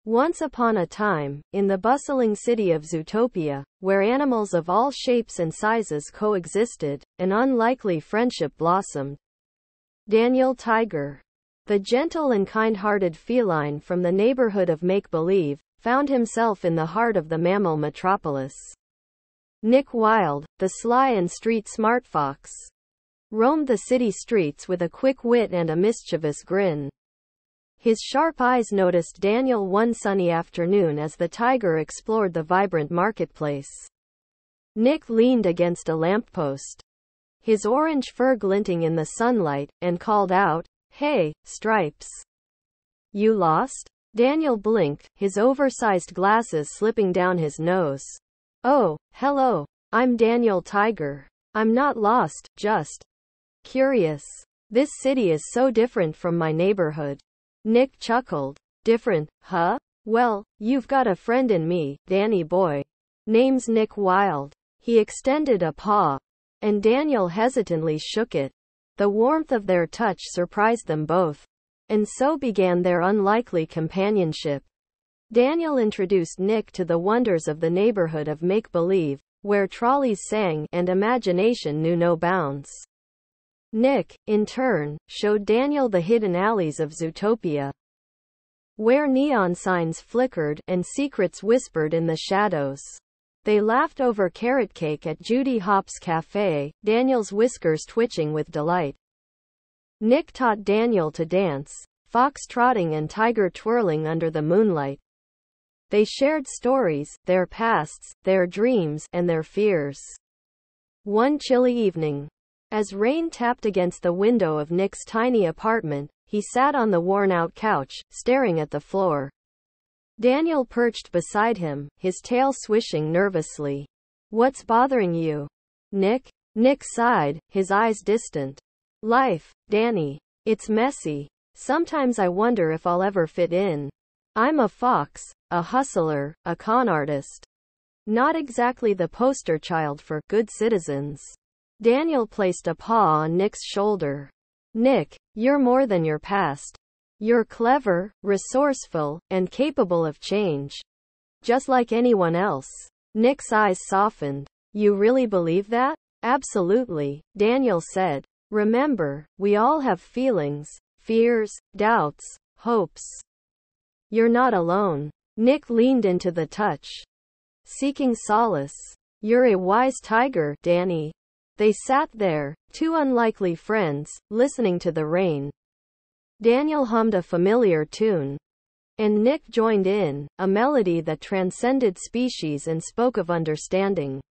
Once upon a time, in the bustling city of Zootopia, where animals of all shapes and sizes coexisted, an unlikely friendship blossomed. Daniel Tiger, the gentle and kind-hearted feline from the neighborhood of make-believe, found himself in the heart of the mammal metropolis. Nick Wilde, the sly and street-smart fox, roamed the city streets with a quick wit and a mischievous grin. His sharp eyes noticed Daniel one sunny afternoon as the tiger explored the vibrant marketplace. Nick leaned against a lamppost, his orange fur glinting in the sunlight, and called out, "Hey, Stripes. You lost?" Daniel blinked, his oversized glasses slipping down his nose. "Oh, hello. I'm Daniel Tiger. I'm not lost, just curious. This city is so different from my neighborhood." Nick chuckled. "Different, huh? Well, you've got a friend in me, Danny boy. Name's Nick Wilde." He extended a paw, and Daniel hesitantly shook it. The warmth of their touch surprised them both, and so began their unlikely companionship. Daniel introduced Nick to the wonders of the neighborhood of make-believe, where trolleys sang and imagination knew no bounds. Nick, in turn, showed Daniel the hidden alleys of Zootopia, where neon signs flickered and secrets whispered in the shadows. They laughed over carrot cake at Judy Hop's cafe, Daniel's whiskers twitching with delight. Nick taught Daniel to dance, fox trotting and tiger twirling under the moonlight. They shared stories, their pasts, their dreams, and their fears. One chilly evening, as rain tapped against the window of Nick's tiny apartment, he sat on the worn-out couch, staring at the floor. Daniel perched beside him, his tail swishing nervously. "What's bothering you, Nick?" Nick sighed, his eyes distant. "Life, Danny. It's messy. Sometimes I wonder if I'll ever fit in. I'm a fox, a hustler, a con artist. Not exactly the poster child for good citizens." Daniel placed a paw on Nick's shoulder. "Nick, you're more than your past. You're clever, resourceful, and capable of change. Just like anyone else." Nick's eyes softened. "You really believe that?" "Absolutely," Daniel said. "Remember, we all have feelings, fears, doubts, hopes. You're not alone." Nick leaned into the touch, seeking solace. "You're a wise tiger, Danny." They sat there, two unlikely friends, listening to the rain. Daniel hummed a familiar tune, and Nick joined in, a melody that transcended species and spoke of understanding.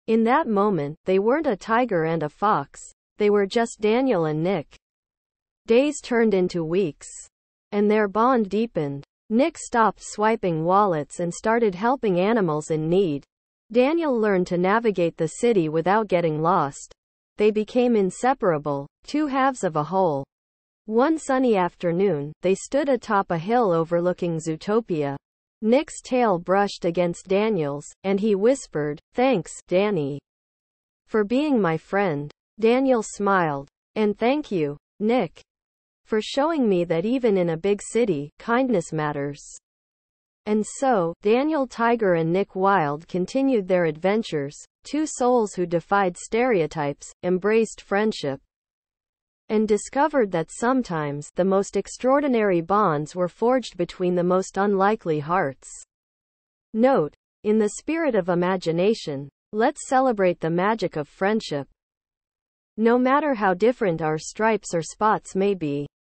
In that moment, they weren't a tiger and a fox, they were just Daniel and Nick. Days turned into weeks, and their bond deepened. Nick stopped swiping wallets and started helping animals in need. Daniel learned to navigate the city without getting lost. They became inseparable, two halves of a whole. One sunny afternoon, they stood atop a hill overlooking Zootopia. Nick's tail brushed against Daniel's, and he whispered, "Thanks, Danny, for being my friend." Daniel smiled. "And thank you, Nick, for showing me that even in a big city, kindness matters." And so, Daniel Tiger and Nick Wilde continued their adventures, two souls who defied stereotypes, embraced friendship, and discovered that sometimes the most extraordinary bonds were forged between the most unlikely hearts. Note: in the spirit of imagination, let's celebrate the magic of friendship. No matter how different our stripes or spots may be.